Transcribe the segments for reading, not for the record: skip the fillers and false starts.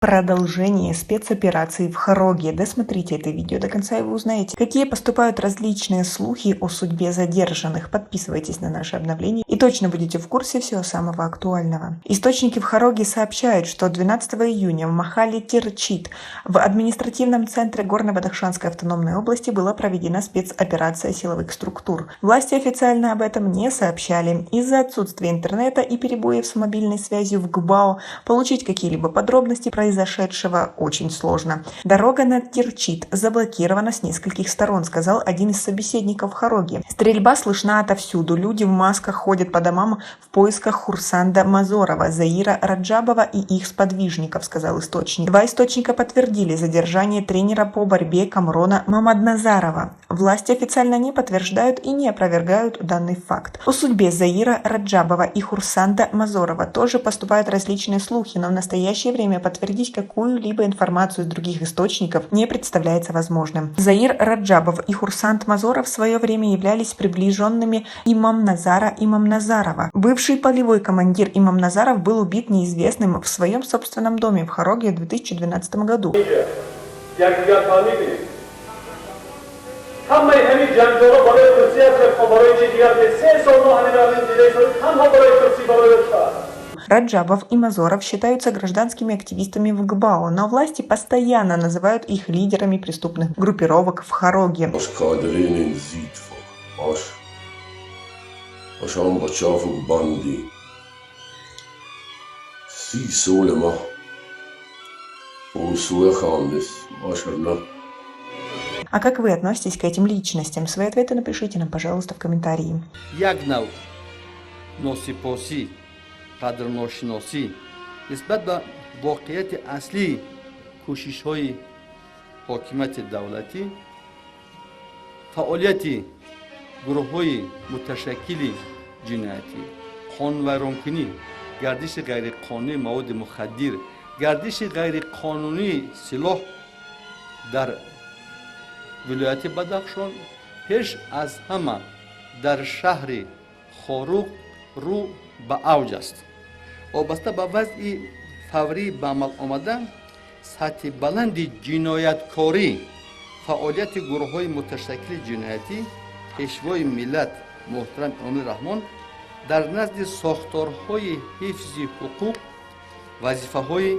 Продолжение спецоперации в Хароге. Досмотрите это видео до конца, и вы узнаете, какие поступают различные слухи о судьбе задержанных. Подписывайтесь на наши обновления и точно будете в курсе всего самого актуального. Источники в Хароге сообщают, что 12 июня в Махале Тирчит в административном центре Горно-Бадахшанской автономной области была проведена спецоперация силовых структур. Власти официально об этом не сообщали. Из-за отсутствия интернета и перебоев с мобильной связью в Гбао получить какие-либо подробности произошедшего очень сложно. Дорога на Тирчит заблокирована с нескольких сторон, сказал один из собеседников Хароги. Стрельба слышна отовсюду. Люди в масках ходят по домам в поисках Хурсанда Мазорова, Заира Раджабова и их сподвижников, сказал источник. Два источника подтвердили задержание тренера по борьбе Камрона Мамадназарова. Власти официально не подтверждают и не опровергают данный факт. О судьбе Заира Раджабова и Хурсанда Мазорова тоже поступают различные слухи, но в настоящее время подтвердить какую-либо информацию из других источников не представляется возможным. Заир Раджабов и Хурсанд Мазоров в свое время являлись приближенными имам Назарова. Бывший полевой командир имам Назаров был убит неизвестным в своем собственном доме в Хароге в 2012 году. Раджабов и Мазоров считаются гражданскими активистами в Гбао, но власти постоянно называют их лидерами преступных группировок в Хароге. А как вы относитесь к этим личностям? Свои ответы напишите нам, пожалуйста, в комментарии. قدرناشناسی نسبت به واقعیت اصلی کوشش‌های حاکمیت دولتی فعالیت گروه‌های متشکل جنایتی خانوارانکنی گردش غیرقانونی مواد مخدر گردش غیرقانونی سلاح در ولایت بدخشان پیش از همه در شهر خاروق رو به اوج است. وابسته به وضع فوری به عمل آمدن سطح بلند جنایتکاری فعالیت گروه‌های متشکل جنایتی پیشوای ملت محترم امام رحمان در نزد ساختارهای حفظ حقوق وظیفه‌های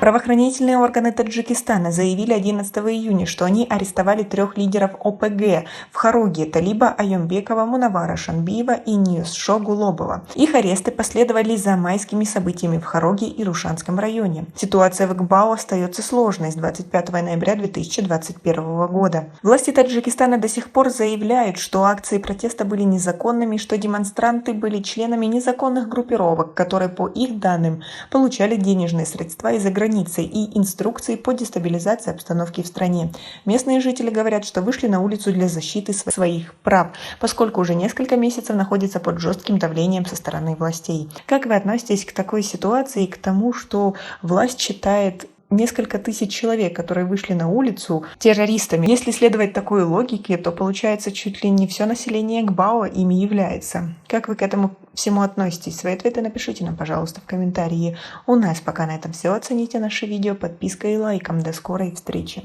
Правоохранительные органы Таджикистана заявили 11 июня, что они арестовали 3 лидеров ОПГ в Хароге: Талиба Айомбекова, Мунавара Шанбиева и Ньюсшо Гулобова. Их аресты последовали за майскими событиями в Хароге и Рушанском районе. Ситуация в Гбао остается сложной с 25 ноября 2021 года. Власти Таджикистана до сих пор заявляют, что акции протеста были незаконными, что демонстранты были членами незаконных группировок, которые, по их данным, получали денежные средства из-за границы и инструкции по дестабилизации обстановки в стране. Местные жители говорят, что вышли на улицу для защиты своих прав, поскольку уже несколько месяцев находятся под жестким давлением со стороны властей. Как вы относитесь к такой ситуации и к тому, что власть считает несколько тысяч человек, которые вышли на улицу, террористами? Если следовать такой логике, то получается чуть ли не все население Гбао ими является. Как вы к этому всему относитесь? Свои ответы напишите нам, пожалуйста, в комментарии. У нас пока на этом все. Оцените наше видео подпиской и лайком. До скорой встречи.